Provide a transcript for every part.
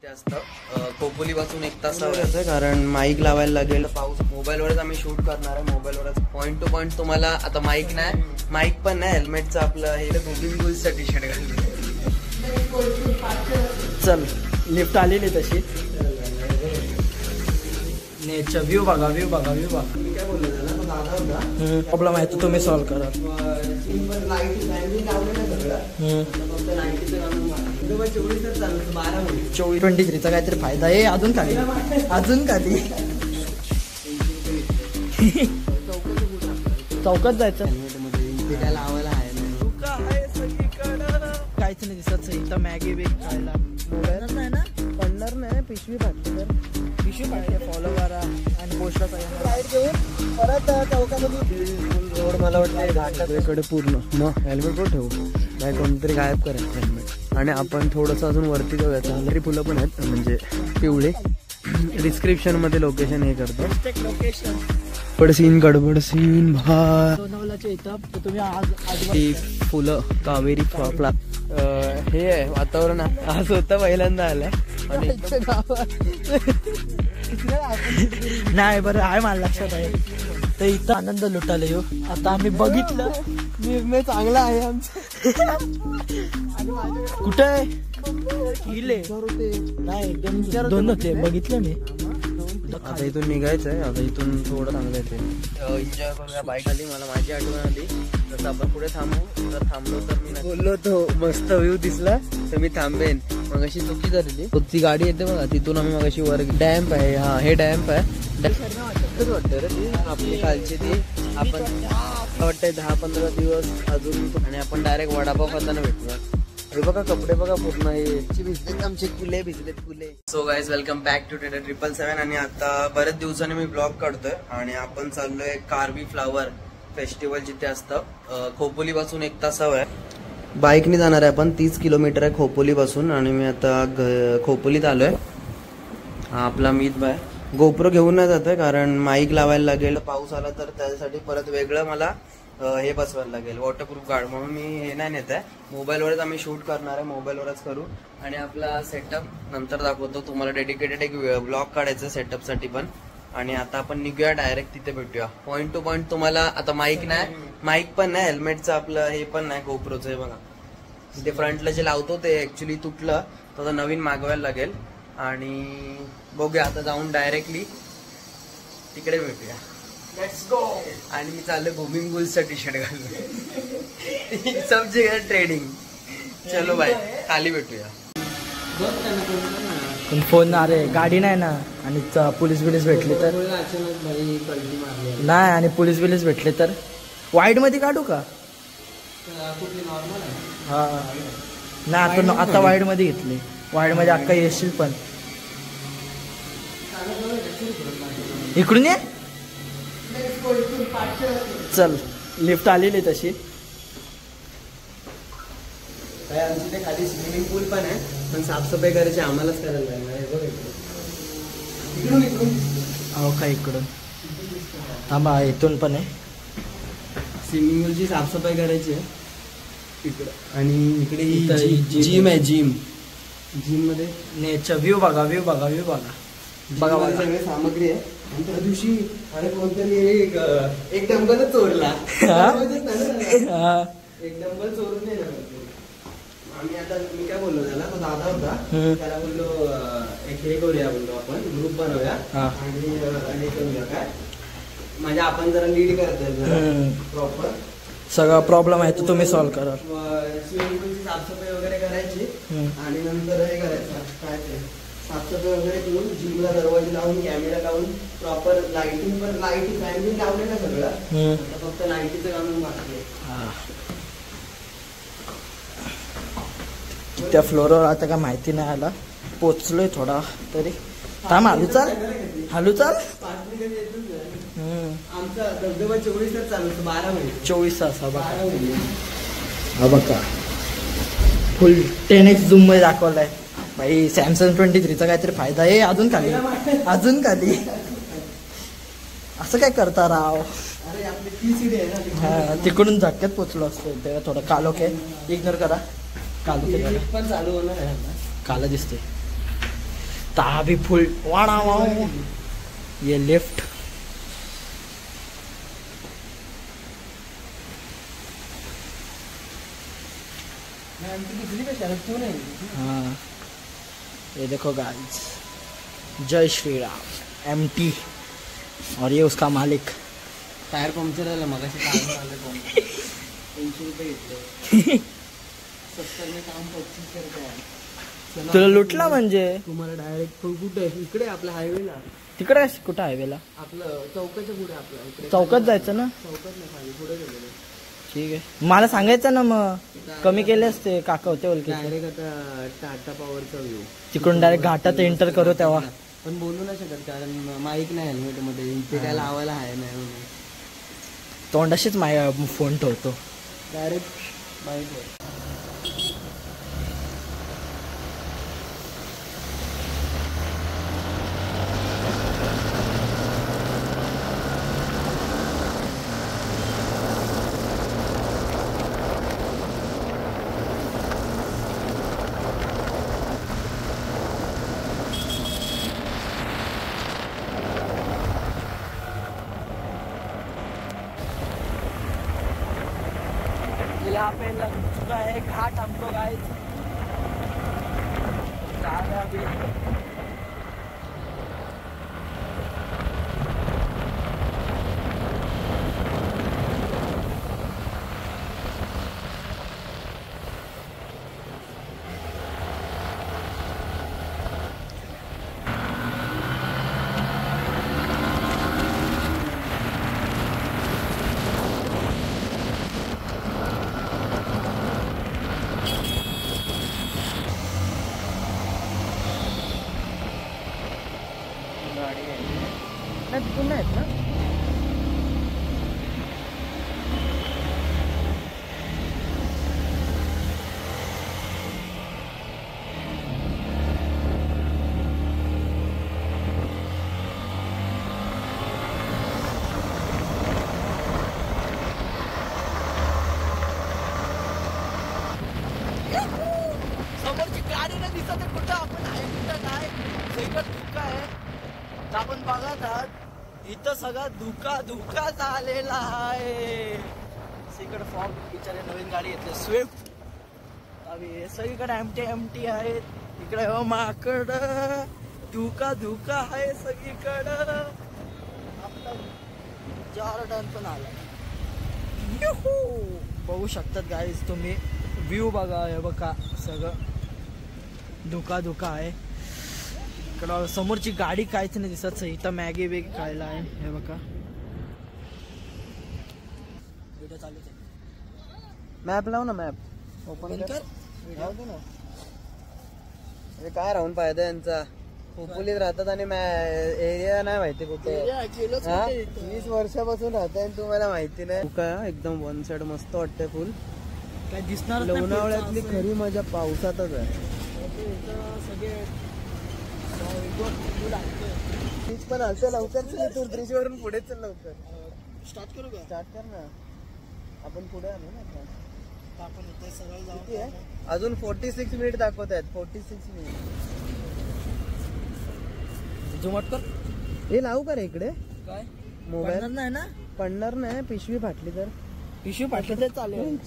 जिथे असतं खोपोली पासून 1 तासावर येतोय, कारण माईक लावायला लागेल. पाऊस मोबाईलवरच आम्ही शूट करणार आहे. मोबाईलवरच पॉईंट टू पॉईंट तुम्हाला. आता माईक नाही, माईक पण नाही, हेल्मेटचं आपलं हे गोविंद गुल्सचं टी शर्ट घालून. चल लिफ्ट आलेली तशी. नेचर व्ह्यू बघा, व्ह्यू बघा, व्ह्यू बघा. मी काय बोललो त्याला, तो दादा होता. प्रॉब्लेम आहे तो तुम्ही सॉल्व्ह करा. लाईट लावलेलं सगळं, फक्त 90चं काम 23चा काहीतरी फायदा आहे. अजून खाली, अजून खाली चौकात जायचं. इथे काय लावायला आहे काहीच नाही दिसत. इथं मॅगी बिग खायला मोबाईल नाही ना, पडणार नाही. पिशवी फाटली तर पिशवी फाटली. फॉलो करा आणि पोस्टला साईड घेऊन परत चौकामध्ये रोड. मला वाटतं घाटाकडे पूर्ण मग हेल्मेट पण ठेवू बाय, कोणतरी गायब करायचं हेल्मेट. आणि आपण थोडंसं अजून वरती जाऊया. चांगली फुलं पण आहेत, म्हणजे पिवळे. डिस्क्रिप्शन मध्ये लोकेशन हे करतो. लोकेशन गडबड सीन भाई. लोणावळ्याच्या इथं तुम्ही आज फुलं कावेरी फ्लॉपला हे आहे वातावरण. आज होतं पहिल्यांदा आलंय आणि नाही बरं आहे, मला लक्षात आहे. तर इथं आनंद लुटायला येऊ. आता आम्ही बघितलं निर्णय चांगला आहे आमचा. कुठे नाही, एकदम 2 होते बघितलं मी. आता इथून निघायचं आहे. आता इथून थोडं चांगलं येते. एन्जॉय करूया. बाईक आली, मला माझी आठवण आली. जसं आपण पुढे थांबू, जर थांबलो तर मी बोललो होतो मस्त व्ह्यू दिसला तर मी थांबेन. मग अशी चुकी झालेली. ती गाडी येते बघा, तिथून आम्ही मग अशी वर. डॅम्प आहे, हा हे डॅम्प आहे. वाटतं रे ती आपली कालची ती. आपण वाटतंय 10-15 दिवस अजून आणि आपण डायरेक्ट वडापाव खाताना भेटूया. हे बघा कपडे बघा पूर्ण हे भिजलेत, आमचे कुले भिजलेत कुले. So guys, welcome back to टेडर 777. आणि आता बरेच दिवसांनी मी ब्लॉग काढतोय आणि आपण चाललोय कारवी फ्लावर फेस्टिवल जिथे असतं. खोपोली पासून 1 तासावर आहे. बाईकने जाणार आहे आपण. 30 किलोमीटर आहे खोपोली पासून. आणि मी आता खोपोलीत आलोय. हा आपला मीत बाय. गोप्रो घेऊन नाही जातोय, कारण माईक लावायला लागेल. पाऊस आला तर त्यासाठी परत वेगळं मला हे बसवायला लागेल, वॉटरप्रूफ गार्ड. म्हणून मी हे नाही नेत आहे. मोबाईलवरच आम्ही शूट करणार आहे, मोबाईलवरच करू. आणि आपला सेटअप नंतर दाखवतो तुम्हाला. डेडिकेटेड एक ब्लॉग काढायचं सेटअपसाठी पण. आणि आता आपण निघूया डायरेक्ट तिथे भेटूया. पॉईंट टू पॉईंट तुम्हाला. आता माईक नाही, माईक पण नाही, हेल्मेटचं आपलं हे पण नाही, गोप्रोचं हे बघा. ते फ्रंटला जे लावतो ते ऍक्च्युली तुटलं, तर नवीन मागवायला लागेल. आणि बघूया आता जाऊन डायरेक्टली तिकडे भेटूया. Let's go. आणि मी चाललो गोविंद गुल्सचा टी शर्ट घालून. सब जगह ट्रेडिंग. चलो बाय, खाली भेटूया. पण फोन अरे गाडी नाही ना, आणि पोलीस बिलीस भेटले तर नाही, आणि पोलीस बिलीस भेटले तर वाईड मध्ये काढू का? हा नाही, आता वाईड मध्ये घेतली. वाईड मध्ये अक्का येशील पण. इकडून ये. चल लिफ्ट आलेली तशी. आमच्या इथे खाली स्विमिंग पूल पण आहे, पण साफसफाई करायची आम्हालाच करायला लागणार. हो का इकडून थांबा, इथून पण आहे. स्विमिंग पूलची साफसफाई करायची आहे इकडं. आणि इकडे जिम आहे. जिम मध्ये नेचर व्ह्यू बघा, व्ह्यू बघा, व्ह्यू बघा. बघा सगळी सामग्री आहे. आणि त्या दिवशी अरे कोणतरी एक डंबलच चोरला. एक डंबल चोरून नाही ना. आम्ही आता मी काय बोललो त्याला, तो दादा होता, त्याला बोललो एक हे करूया, बोललो आपण ग्रुप बनवूया आणि करूया काय, म्हणजे आपण जरा लीड करतोय प्रॉपर. सगळा प्रॉब्लेम आहे तो तुम्ही सॉल्व्ह करा. स्विमिंग पूलची साफसफाई वगैरे करायची. आणि नंतर हे करायचं काय ते साफसफाई वगैरे करून जिमला दरवाजे लावून कॅमेरा लावून प्रॉपर लाइटिंग पण. लाईट फॅन लावले ना सगळं, फक्त लाईटीचं काम बाकी आहे. त्या फ्लोरवर आता काय माहिती नाही आला. पोचलोय थोडा तरी. थांब, हलू चाल, हलू चाल. आमचा धबधबा 24 तास चालू असतो. 12 महिने 24 तास. हा बघा फुल 10x झूम मध्ये दाखवलाय भाई. सॅमसंग 23चा काहीतरी फायदा आहे. अजून खाली, अजून खाली. असं काय करता राव. हा तिकडून झटक्यात पोचलो असतो. तेव्हा थोडं कालोख आहे, इग्नोर करा. काल पण चालू होणार आहे. काला दिसते ता भी फुल वाणा वाओ ये लेफ्ट हाँ ये देखो गाइस जय श्री राम एमटी और ये उसका मालिक टायर पंक्चर झालं मगाशी 300 रुपये घेतले 70 में काम 25 करताय तुला लुटला म्हणजे तुम्हाला डायरेक्ट कुठे इकडे आपल्या हायवेला तिकडे कुठं हायवेला आपलं चौकाच्या पुढे आपल्या इकडे चौकात जायचं ना चौकात नाही खाली पुढे गेलेलो ठीक आहे मला सांगायचं ना मग कमी केले असते काका होते ओळखी डायरेक्ट आता टाटा पॉवरचा व्ह्यू तिकडून डायरेक्ट घाटात एंटर करू तेव्हा पण बोलू नाही शकत कारण माईक नाही हेल्मेट मध्ये इथे काय लावायला आहे नाही म्हणून तोंडाशीच फोन ठेवतो डायरेक्ट माईक यहाँ पे लग चुका है घाट हमको गाइस अभी नाही तिथून नाहीत ना समोरची गाडी नाही दिसत आहे कुठं आपण आहे कुठं नाही सगळीकडे धुका आहे आपण बघत आहात इथं सगळा धुका झालेला आहे सगळीकडे फॉग बिचारे नवीन गाडी घेतली स्विफ्ट अभी सगळीकडे एमटी आहेत इकडे माकड धुका आहे सगळीकडं आपला जॉर्डन पण आला बघू शकतात गाईज तुम्ही व्ह्यू बघा हे बघा सगळं धुका आहे इकडं समोरची गाडी काहीच नाही दिसत इथं मॅगी वेगी खायला आहे हे बघा व्हिडिओ चालू आहे मॅप लाव ना मॅप ओपन कर लावतो ना हे काय राहून फायदा यांचा खोपोलीत राहतात आणि एरिया नाही माहिती कुठे 20 वर्षापासून राहताय तुम्हाला माहिती नाही काय एकदम वन साइड मस्त वाटतंय फुल काय दिसणार लोणावळ्यातली खरी मजा पावसातच आहे ब्रिज पण असं लवकर तू ब्रिज वरून पुढे चल लवकर स्टार्ट करू का स्टार्ट कर ना आपण पुढे आलो ना आपण इथे सरळ किती आहे अजून 46 मिनिट दाखवत आहेत 46 मिनिट झुमट कर हे लावू का रे इकडे काय मोबाईल नाही ना पडणार नाही पिशवी फाटली तर इश्यू पाठले तो चालेल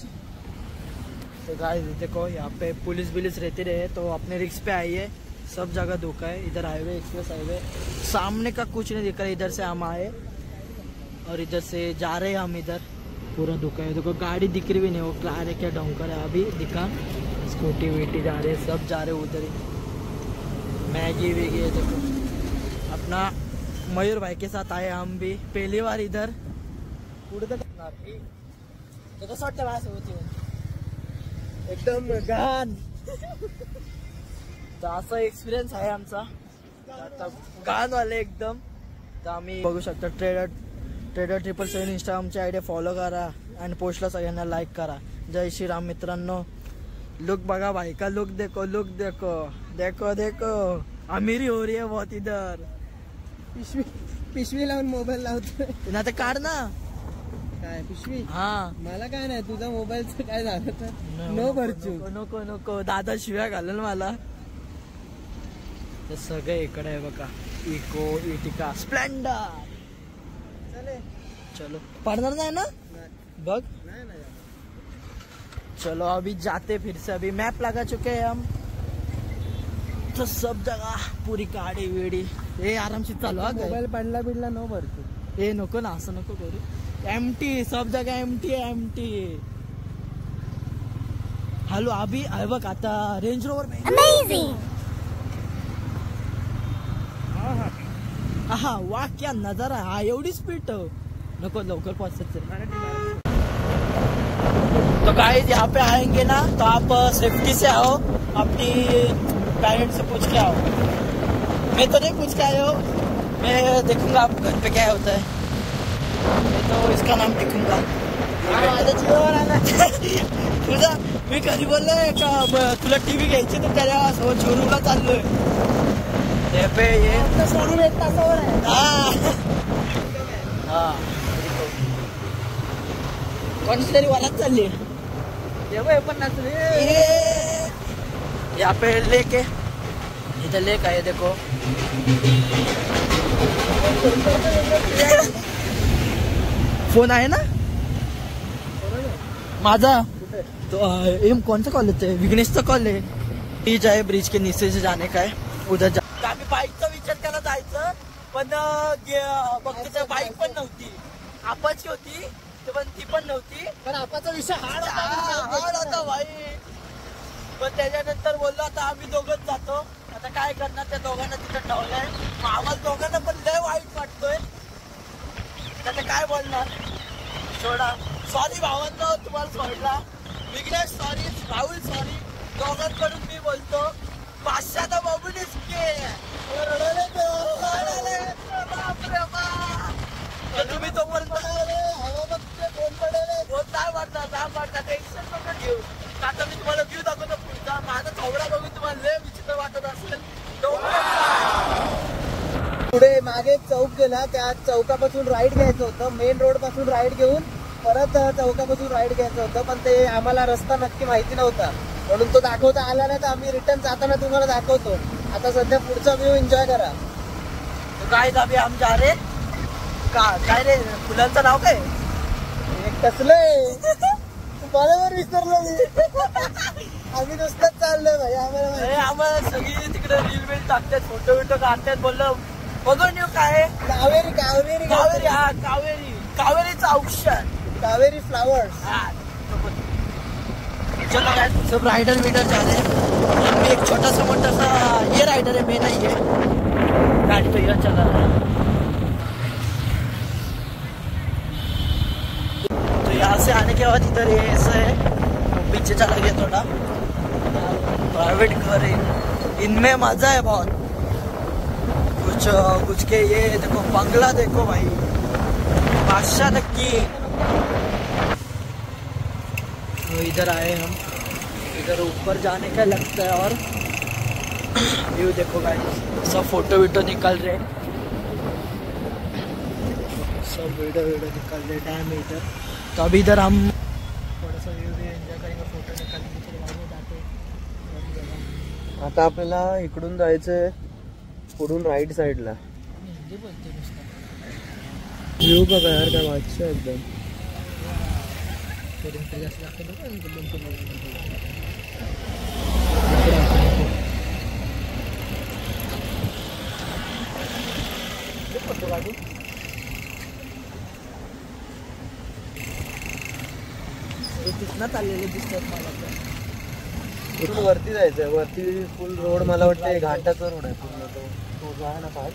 तो गाइस देखो यहाँ पे पुलिस बिलिस रहती रहे तो अपने रिक्स पे आइए सब जगह धोखा है इधर हाईवे एक्सप्रेस हाईवे सामने का कुछ नहीं दिख रहा इधर से हम आए और इधर से जा रहे हैं हम इधर पूरा धोखा है देखो गाड़ी दिख रही भी नहीं वो कार है क्या डोंकर है अभी दिखा स्कूटी वीटी जा रहे हैं सब जा रहे हैं उधर ही मैगी वेगी है देखो अपना मयूर भाई के साथ आए हम भी पहली बार इधर पुढे तर कसं वाटतं वास होती एकदम घाण तर असा एक्सपिरियन्स आहे आमचा आता घाणवाले एकदम तर आम्ही बघू शकता ट्रेडर 777 इंस्टाग्रामची आयडी फॉलो करा आणि पोस्टला सगळ्यांना लाईक करा जय श्रीराम मित्रांनो लुक बघा भाई का लुक देखो देखो अमीरी हो रही है बहुत इधर पिशवी लावून मोबाईल लावतोय ना तर काढ ना काय पिशवी हा मला काय नाही तुझा मोबाईलचं काय झालं तर नो भरचू नको दादा शिव्या घालेल मला ते सगळे इकडे आहे बघा. इको, इटिका, स्प्लेंडर. चलो पढ़ना नहीं ना बग. चलो अभी जाते फिर से. अभी मैप लगा चुके हैं हम. तो सब जगह पूरी गाड़ी वेडी हे आरामशी चालू. मोबाईल पडला बिडला न भरतो. हे नको ना, असं नको करू. एमटी सब जगह एमटी है, एमटी. हॅलो अभी आहे बघ आता रेंज रोवर. हा वाह क्या नजारा. हा एवढी स्पीड नको, लवकर पोहोचायचं. तो गाइस यहाँ पे आएंगे ना तो आप सेफ्टी से आओ. अपनी पेरेंट्स से पूछ के आओ. मैं तो नहीं पूछ के आया हूँ. मैं देखूंगा आप घर पे क्या होता है. मैं तो इसका नाम लिखूंगा. तुझा मी कधी बोललोय का तुला टीव्ही घ्यायची तर त्याच्या शोरूमला चाललोय. ते पे ये शोरूम एक तासावर आहे. हा कोणती तरी वरात चालली. पण नसली. यहाँ पे लेक है. इधर लेक है देखो. फोन आहे ना माझा. तो कौन सा कॉलेज है. विघ्नेशचा कॉल है. ब्रिज आहे. ब्रिज के नीचे से जाने का है. उधर जा. आम्ही बाईकचा विचार करायला जायचं पण बघते बाईक पण नव्हती. आपाची होती पण ती पण नव्हती. पण आपाचा विषय हार्ड होता भाई. पण त्याच्यानंतर बोललो आता आम्ही दोघंच जातो. आता काय करणार, त्या दोघांना तिथं ठेवलंय. आम्हाला दोघांना पण लय वाईट वाटतोय. आता काय बोलणार. सोडा. सॉरी भावांनो तुम्हाला सोडला. Vighnesh sorry, Rahul sorry. दोघांकडून मी बोलतो. पाचशा बाबूनेच के तुम्ही तोपर्यंत काय वाटतं टेन्शन नका घेऊ. आता मी तुम्हाला व्ह्यू दाखवतो पुढचा. माझा चौरा बघून तुम्हाला लय विचित्र वाटत असेल. पुढे मागे एक चौक गेला. त्या चौकापासून राईट घ्यायचं होतं. मेन रोड पासून राईट घेऊन परत चौकापासून राईट घ्यायचं होतं. पण ते आम्हाला रस्ता नक्की माहिती नव्हता म्हणून तो दाखवता आला नाही. तर आम्ही रिटर्न जाताना तुम्हाला दाखवतो. आता सध्या पुढचा व्ह्यू एन्जॉय करा. गाइस अभी हम जा रहे काय रे फुलांचं नाव काय. एक कसलंय बरोबर विसरलो मी. आम्ही नुसतंच चाललोय भाई. आम्हाला सगळी तिकडे रील बिल टाकतात, फोटो बिटो काढतात. बोललो बघून येऊ काय. कावेरी कावेरी कावेरी. हा कावेरी. कावेरीचं औषध. कावेरी फ्लावर्स. चलो गाइस सब राइडर वीडर जा रहे हैं. हम भी एक छोटा सा मोटा सा ये राइडर है. मैं नहीं है. गाड़ी तो इधर चला रहा है. तो यहाँ से आने के बाद इधर ये ऐसा है. पीछे चला गया थोड़ा. प्राइवेट घर है. इनमें मजा है बहुत. कुछ के ये देखो बंगला देखो भाई. बादशाह तक की. तो इधर आए हम. इधर ऊपर जाने का लगता है. और व्यू देखो गाइस. सब फोटो वीटो निकल रहे. सब वीडियो निकल रहे. डैम इधर. तो अभी इधर हम थोड़ा सा व्यू भी एंजॉय करेंगे. फोटो निकालेंगे. फिर वहाँ जाते. आता आपल्याला इकडून जायचंय पुढून राईट साईडला. हिंदी बोलते नुसतं. व्ह्यू बघा यार काय वाटतं एकदम. तिथनं चाललेले दिसतात मला तर. इथून वरती जायचंय. वरती फुल रोड मला वाटतं घाटाचा रोड आहे पूर्ण. तो जो आहे ना पार्ट.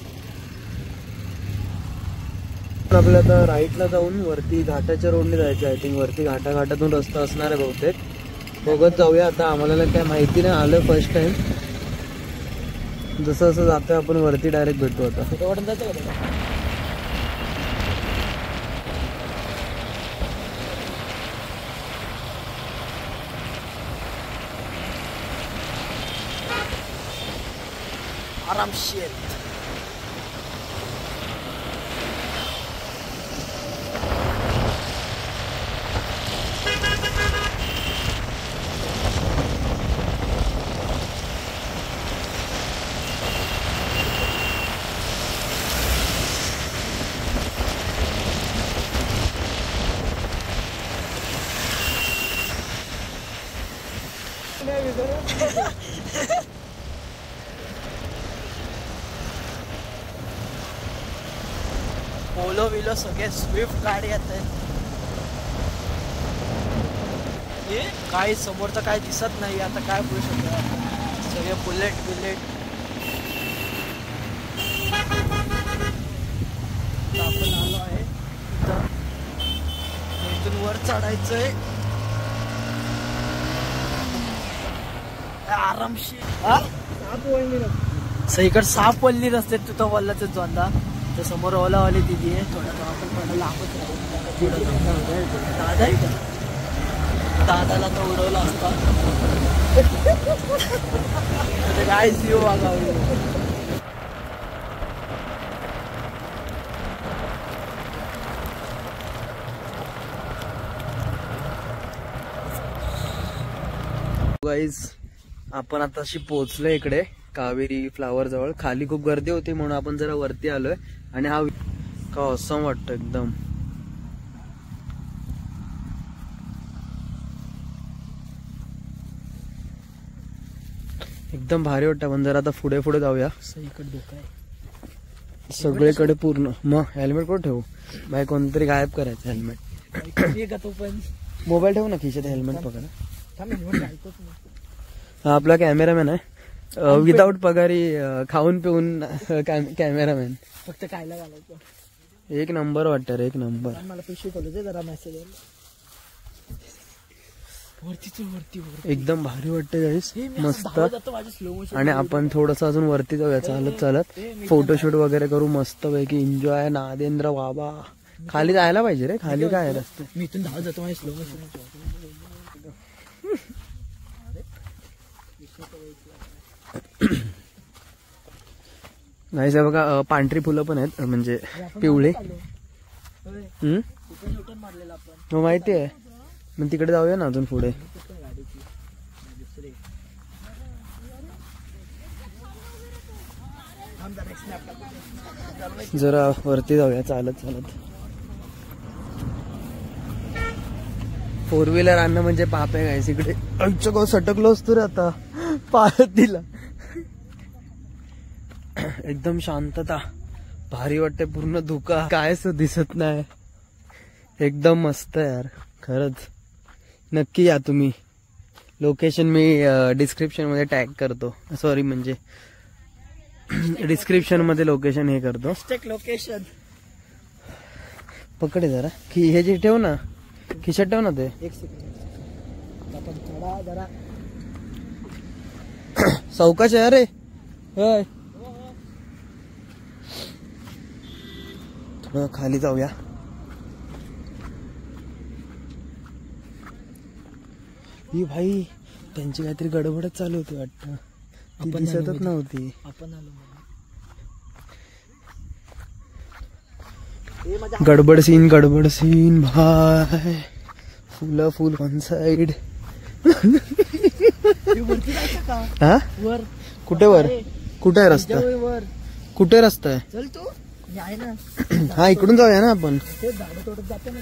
आपल्याला आता राईटला जाऊन वरती घाटाच्या रोडने जायचं. आय थिंक वरती घाटातून रस्ता असणार आहे बहुतेक. बघत जाऊया आता. आम्हाला काय माहिती नाही. आलं फर्स्ट टाइम. जसं जसं जातोय आपण वरती डायरेक्ट भेटू. आता रोड जायचं का. आरामशीर. पोलो विलो सगळे स्विफ्ट गाडी आहेत. काही समोरचं काय दिसत नाही. आता काय बोलू शकतो, सगळे बुलेट बिलेट. आपण आलो आहे इथून वर चढायचंय आरामशीर. सगळीकडे साप वल्ली रस्ते. तू तर वल्लाच जोंदा. तर समोर ओलावाली दिदी आहे. थोडा आपण थोडं लांबच राहतो. दादा आहे का? दादाला तर उडवला असता. काय जीव वागावली. गाईज आपण आताशी पोहोचलोय इकडे कावेरी फ्लावर जवळ. खाली खूप गर्दी होती म्हणून आपण जरा वरती आलोय. आणि हा का ऑसम वाटतं एकदम. एकदम भारी वाटतं. आपण जरा आता पुढे पुढे जाऊया. सगळीकडे धोका आहे. सगळीकडे पूर्ण. मग हेल्मेट कुठे ठेवू बाई? कोणतरी गायब करायचं हेल्मेट. तो पण मोबाईल ठेवू ना खिशात. हेल्मेट पकडा. ऐकत हा आपला कॅमेरामॅन आहे. विदाऊट पगारी खाऊन पिऊन कॅमेरामॅन. फक्त खायला घालायचं. एक नंबर वाटतं रे, एक नंबर. मला पैसे कळू जरा मेसेज वरती एकदम भारी वाटतं गाईस. मस्त. माझं स्लो मोशन. आणि आपण थोडस अजून वरती जाऊया चालत चालत. फोटोशूट वगैरे करू मस्त पैकी. एन्जॉय. नादेंद्र बाबा. खाली जायला पाहिजे रे. खाली काय आहे रस्ते. मी इथून धावत जातो माझ्या स्लो मोशन. नाही बघा पांढरी फुलं पण आहेत म्हणजे पिवळे. हो माहिती आहे. मग तिकडे जाऊया ना अजून पुढे. जरा वरती जाऊया चालत चालत. 4 व्हीलर आणणं म्हणजे पाप आहे गाईस इकडे. आमच्या गाव सटकलो असतो रे आता पाहत दिला. एकदम शांतता. भारी वाटते. पूर्ण धुका कायच दिसत नाही. एकदम मस्त यार खरंच. नक्की या तुम्ही. लोकेशन मी डिस्क्रिप्शन मध्ये टॅग करतो. सॉरी म्हणजे डिस्क्रिप्शन मध्ये लोकेशन हे करतो. लोकेशन पकडे जरा की हे जे ठेव ना खिशात ठेव ना ते. एक सेकंड आपण थोडा जरा सावकाश आहे रे. होय थोडं खाली जाऊया. ही भाई त्यांची काहीतरी गडबडच चालू होती वाटतं. ती दिसतच नव्हती. आपण आलो. गडबड सीन भाई. फुलं फुल वन साइड. हा वर कुठे वर? कुठे आहे रस्ता? वर कुठे रस्ता आहे? चल तू आहे ना. हा इकडून जाऊया ना आपण. ते झाडं तोडत जाते ना.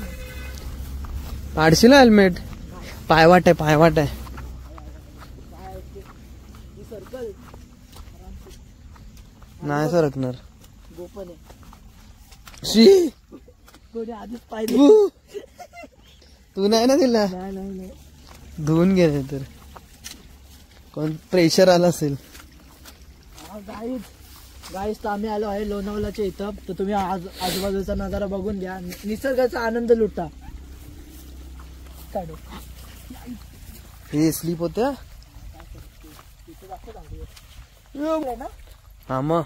पाडशील हेल्मेट. पायवाट आहे पायवाट आहे. सर्कल नाही सरकणार. गोपन आहे. शी कोणी आधीच पाहिजे. तू नाही ना दिला. नाही धुवून घे तर कोण प्रेशर आला असेल. गाईस तर आम्ही आलो आहे लोणावळ्याच्या इथं. तर तुम्ही आजूबाजूचा नजारा बघून घ्या. निसर्गाचा आनंद लुटा. काढू हे स्लीप होत्या. हा मग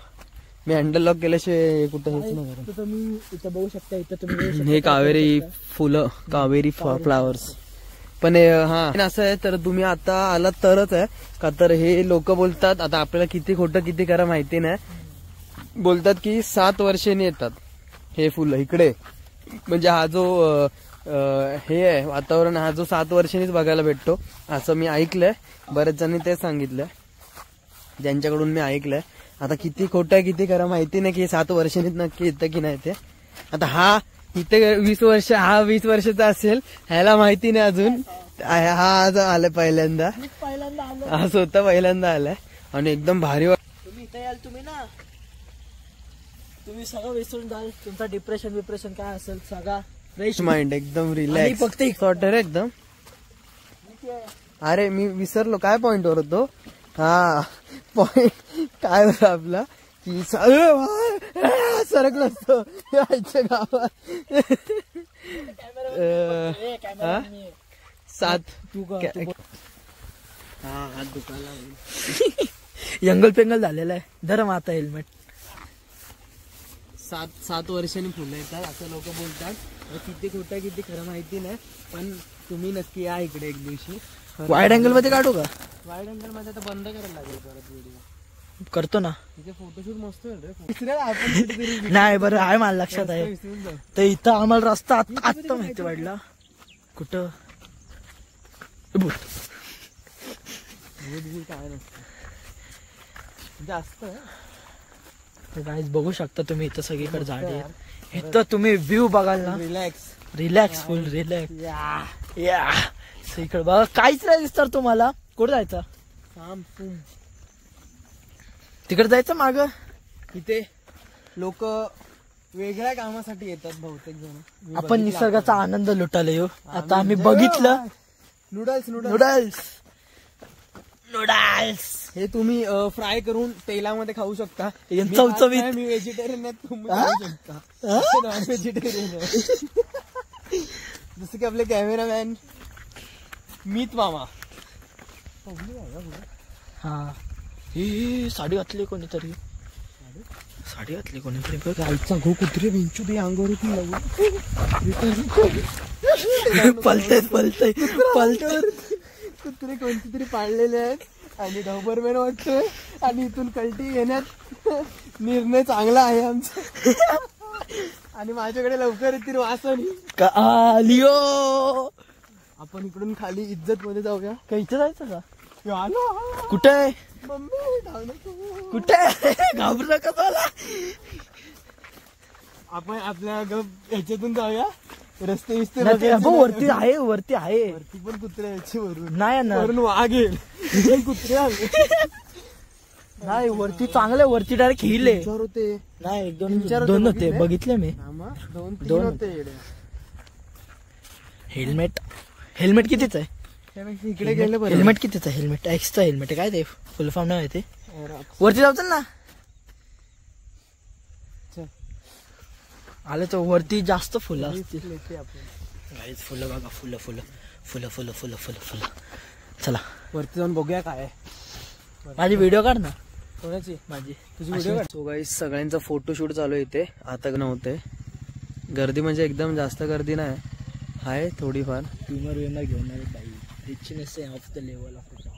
मी हँडल लॉक केल्याशिवाय कुठे हेच नाही. तुम्ही इथं बघू शकता. इथं तुम्ही हे कावेरी फुलं कावेरी फ्लावर्स पण हा असं आहे. तर तुम्ही आता आलात तरच आहे का तर हे लोक बोलतात. आता आपल्याला किती खोटं किती करा माहिती नाही. बोलतात की 7 वर्षांनी येतात हे फुलं इकडे. म्हणजे हा जो हे आहे वातावरण हा जो 7 वर्षांनीच बघायला भेटतो असं मी ऐकलंय. बरेच जणांनी ते सांगितलंय ज्यांच्याकडून मी ऐकलंय. आता किती खोटं किती करा माहिती नाही की 7 वर्षांनीच नक्की येतं की नाही ते. आता हा इथे 20 वर्ष हा 20 वर्षाचा असेल ह्याला माहिती नाही अजून. हा आज आलाय पहिल्यांदा, पहिल्यांदा आलो. हा स्वतः पहिल्यांदा आलाय आणि एकदम भारी तुम्ही इथे याल, तुम्ही सगळं विसरून जाल. तुमचा डिप्रेशन काय असेल सगळा फ्रेश माइंड, एकदम रिलॅक्स. फक्त एक वॉटर एकदम. अरे मी विसरलो काय पॉइंट वर होतो. हा पॉइंट काय होता आपला की सरकलो असतो आईच्या गावात. सात हात दुखायला यंगल पेंगल झालेला आहे. धरम आता हेल्मेट. 7 वर्षांनी फुलं येतात असं लोक बोलतात. किती खोटं किती खरं माहिती नाही, पण तुम्ही नक्की या इकडे एक दिवशी. वाईड अँगल मध्ये काढू का? वाईड अँगल मध्ये आता बंद करायला लागेल परत व्हिडिओ. करतो ना तिथे फोटोशूट मस्त रे. नाही बरं आहे, मला लक्षात आहे. तर इथं आम्हाला रस्ता आता माहिती वाढला. कुठं काय नसतं जास्त. गाईज बघू शकता तुम्ही, इथं सगळीकडे झाडे आहेत. इथं तुम्ही व्ह्यू बघाल ना, रिलॅक्स फुल रिलॅक्स. या इकडे बघा, काहीच नाही दिसतं तुम्हाला. कुठं जायचं? तिकडे जायचं माग. इथे लोक वेगळ्या कामासाठी येतात बहुतेक जण. आपण निसर्गाचा आनंद लुटायला येऊ. आता आम्ही बघितलं नूडल्स नूडल्स हे तुम्ही फ्राय करून तेलामध्ये खाऊ शकता. चवचवीत. मी व्हेजिटेरियन आहे, तुम्ही खाऊ शकता. नॉन व्हेजिटेरियन आहे. जसं की आपले कॅमेरामॅन मीत मामा. हा ही साडी घातली कोणीतरी. आईचा गो कुत्रे बेंचू दे अंगावर पलतय कुत्रे कोणते तरी पाळलेले आहेत आणि डॉबरमॅन वाटतोय. आणि इथून कल्टी घेण्यात निर्णय चांगला आहे आमचा. आणि माझ्याकडे लवकर येतील वासनी. आपण इकडून खाली इज्जत मध्ये जाऊया. इथं जायचं का? कुठे कुठे घाबरू नका मला. आपण आपल्या ह्याच्यातून जाऊया. रस्ते विस्ते वरती आहे वरती पण कुत्रे यायचे वरून. नाही ना, वरून वाघ येईल. कुत्रे आले नाही वरती. चांगले वरती डायरेक्ट हिले होते. नाही, दोन होते बघितले मी. दोन होते. हेल्मेट कितीच आहे? इकडे गेले बरं. हेल्मेट कितीच आहे? हेल्मेट एक्सचं हेल्मेट आहे काय ते? फुल फॉर्म नाही ते. वरती जाऊ ना. आले तर वरती जास्त फुलं असतील. फुलं बघा, फुलं फुलं फुलं फुलं फुलं फुलं फुलं. चला वरती जाऊन बघूया काय. माझी व्हिडिओ काढ ना. कोणाची? माझी. तुझी व्हिडिओ काढ. सो गाईस सगळ्यांचा फोटोशूट चालू आहे इथे. आता नव्हते गर्दी, म्हणजे एकदम जास्त गर्दी नाही आहे, थोडीफार. ट्यूमर विमर घेऊन richness of the level of the top.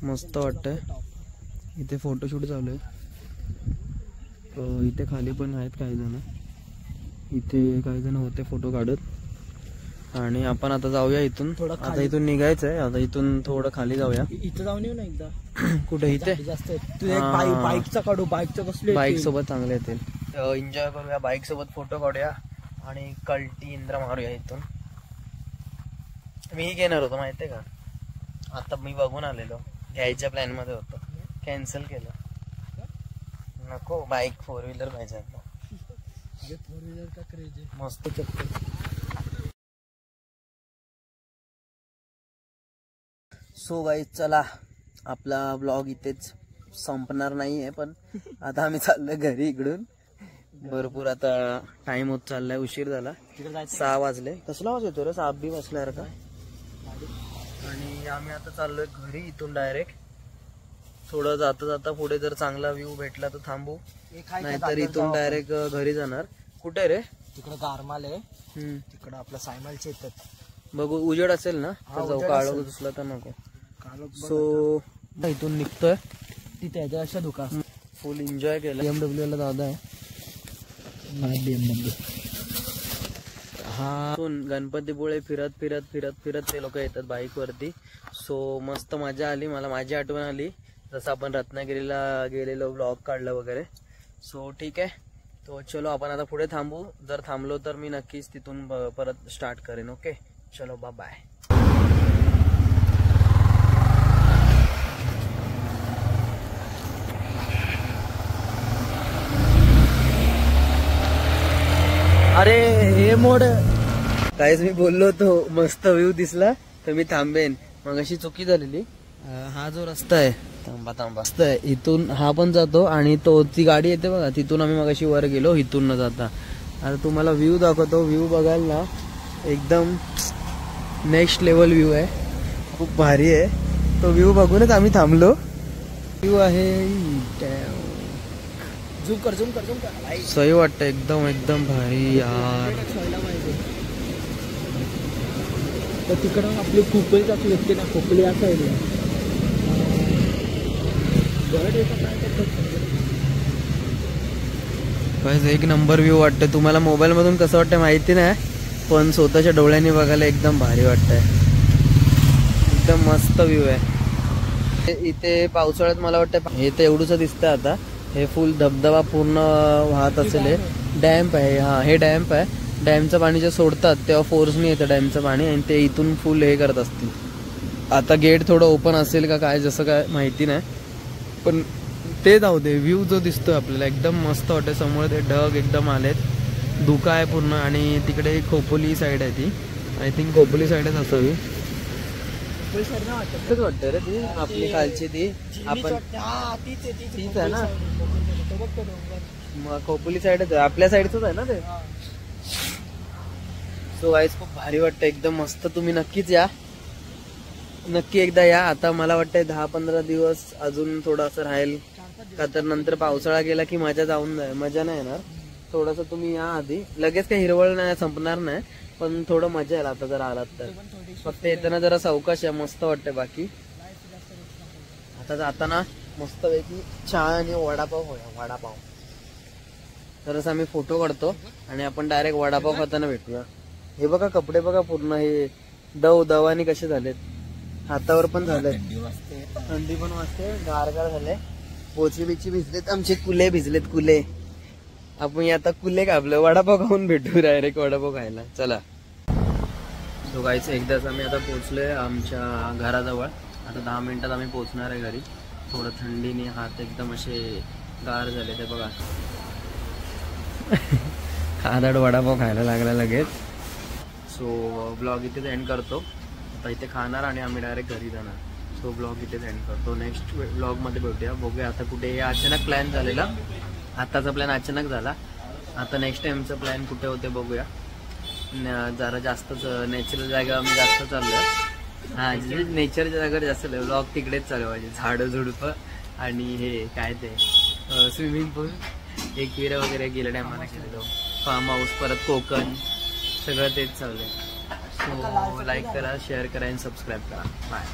मस्त वाटतंय. इथे फोटोशूट चालू आहे. इथे खाली पण आहेत काही जण. इथे काही जण होते फोटो काढत. आणि आपण आता जाऊया इथून. आता इथून निघायचंय. आता इथून थोडं खाली जाऊया. इथं जाऊन येऊ ना एकदा. कुठे? इथे जास्त बाईकचा काढू. बाईकचं कसले बाईक सोबत चांगले येतील. एन्जॉय करूया, बाईक सोबत फोटो काढूया आणि कल्टी इंद्रा मारूया इथून. मी घेणार होतो माहितीये का. आता मी बघून आलेलो, घ्यायच्या प्लॅन मध्ये होतो, कॅन्सल केलं. नको, बाईक 4 व्हीलर पाहिजे आता. 4 व्हीलर का क्रेज आहे. मस्त चक्कर. सो गाईज चला, आपला ब्लॉग इथेच संपणार नाहीये, पण आता आम्ही चाललोय घरी इकडून. भरपूर आता टाइम होत चाललाय, उशीर झाला. 6 वाजले. कसला आवाज येतो रे? साप बी बसलाय का? आणि आम्ही आता चाललोय घरी इथून डायरेक्ट. थोडं जाता जाता पुढे जर चांगला व्ह्यू भेटला तर थांबू, नाहीतर इथून डायरेक्ट घरी जाणार. कुठे रे? तिकडे गारमाल आहे. तिकडं आपलं सायमलचे येतात. बघू, उजेड असेल ना तर जाऊ. काळोख दिसला तर नको. सो इथून निघतोय. तिथे अशा दुकान फुल एन्जॉय केलं. BMW ला दादा आहे. BMW. हा गणपतीपुळे फिरत फिरत फिरत फिरत ते लोक येतात बाईक वरती. सो मस्त मजा आली. मला माझी आठवण आली जसं आपण रत्नागिरीला गेलेलो, ब्लॉग काढलं वगैरे. सो ठीक आहे, तो चलो आपण आता पुढे थांबू. जर थांबलो तर मी नक्कीच तिथून परत स्टार्ट करेन. ओके, चलो बाय. अरे हे मोड काहीच मी बोललो होतो मस्त व्ह्यू दिसला तर मी थांबेन, मग अशी चुकी झालेली. हा जो रस्ता आहे मस्त आहे, इथून हा पण जातो आणि तो ती गाडी येते बघा तिथून आम्ही मगाशी वर गेलो, इथून न जाता. आता तुम्हाला व्ह्यू दाखवतो, व्ह्यू बघायला ना एकदम नेक्स्ट लेवल व्ह्यू आहे, खूप भारी आहे. तो व्ह्यू बघूनच आम्ही थांबलो. व्ह्यू आहे झूम कर सही वाटतं एकदम एकदम भारी यार. तर तिकडं आपले खोपळे टाकले ना, खोपळे या साईडला एक नंबर व्ह्यू वाटतं. तुम्हाला मोबाईल मधून कसं वाटतं माहिती नाही, पण स्वतःच्या डोळ्यांनी बघायला एकदम भारी वाटतंय. एकदम मस्त व्ह्यू आहे. इथे पावसाळ्यात मला वाटतं हे तर एवढंच दिसतं, आता हे फुल धबधबा पूर्ण वाहत असेल. डॅम्प आहे, हा हे डॅम्प आहे. डॅमचं पाणी जे सोडतात तेव्हा फोर्सनी येतं डॅमचं पाणी आणि ते इथून फुल हे करत असतील. आता गेट थोडं ओपन असेल का काय जसं काय माहिती नाही, पण ते जाऊ दे. व्ह्यू जो दिसतोय आपल्याला एकदम मस्त वाटतं. समोर ते ढग एकदम आलेत, धुका आहे पूर्ण आणि तिकडे खोपोली साईड आहे ती, आय थिंक खोपोली साईडच असावी. वाटतं रे ती आपली कालची ती आपण तीच आहे ना, मग खोपोली साईडच आहे, आपल्या साईडच आहे ना ते. सो गाईज खूप भारी वाटतं, एकदम मस्त. तुम्ही नक्कीच या, नक्की एकदा या. आता मला वाटतंय 10-15 दिवस अजून थोडं असं राहील, का तर नंतर पावसाळा गेला की मजा मजा नाही येणार. थोडस तुम्ही या आधी, लगेच काही हिरवळ नाही संपणार नाही, पण थोडं मजा येईल आता जर आलात तर. फक्त येताना जरा सावकाश या, मस्त वाटतं. बाकी आता जाताना मस्त पैकी चहा आणि वडापाव होया, वडापाव. तरच आम्ही फोटो काढतो आणि आपण डायरेक्ट वडापाव खाताना भेटूया. हे बघा कपडे बघा पूर्ण हे दवानी कसे झालेत, हातावर पण झालंय, थंडी पण वाजते, गारगार झाले. पोची बिची भिजलेत, आमचे कुले भिजलेत, कुले. आपण आता कुले कापलं, वडापाव खाऊन भेटू डायरेक्ट वडापाव खायला. चला तो गाईच एकदाच आम्ही आता पोहोचलोय आमच्या घराजवळ. आता 10 मिनिटात आम्ही पोहोचणार आहे घरी. थोडं थंडीने हात एकदम असे गार झाले, ते बघा. खादाड वडापाव खायला लागला लगेच. सो ब्लॉग इथेच एंड करतो. आता इथे खाणार आणि आम्ही डायरेक्ट घरी जाणार. सो ब्लॉग इथेच एंड करतो. नेक्स्ट ब्लॉगमध्ये भेटूया, बघूया आता कुठे. अचानक प्लॅन झालेला, आताचा प्लॅन अचानक झाला. आता नेक्स्ट टाइमचा प्लॅन कुठे होते बघूया. जरा जास्तच नॅचरल जागा आम्ही जास्त चाललोय. हा नेचरच्या जागेवर जास्त ब्लॉग तिकडेच चालू पाहिजे. झाडं झुडपं आणि हे काय ते स्विमिंग पूल, एकविरा वगैरे गेल्या टायमाला गेलेलो, फार्म हाऊस, परत कोकण, सगळं तेच चाललंय. सो लाईक करा, शेअर करा आणि सबस्क्राईब करा. बाय.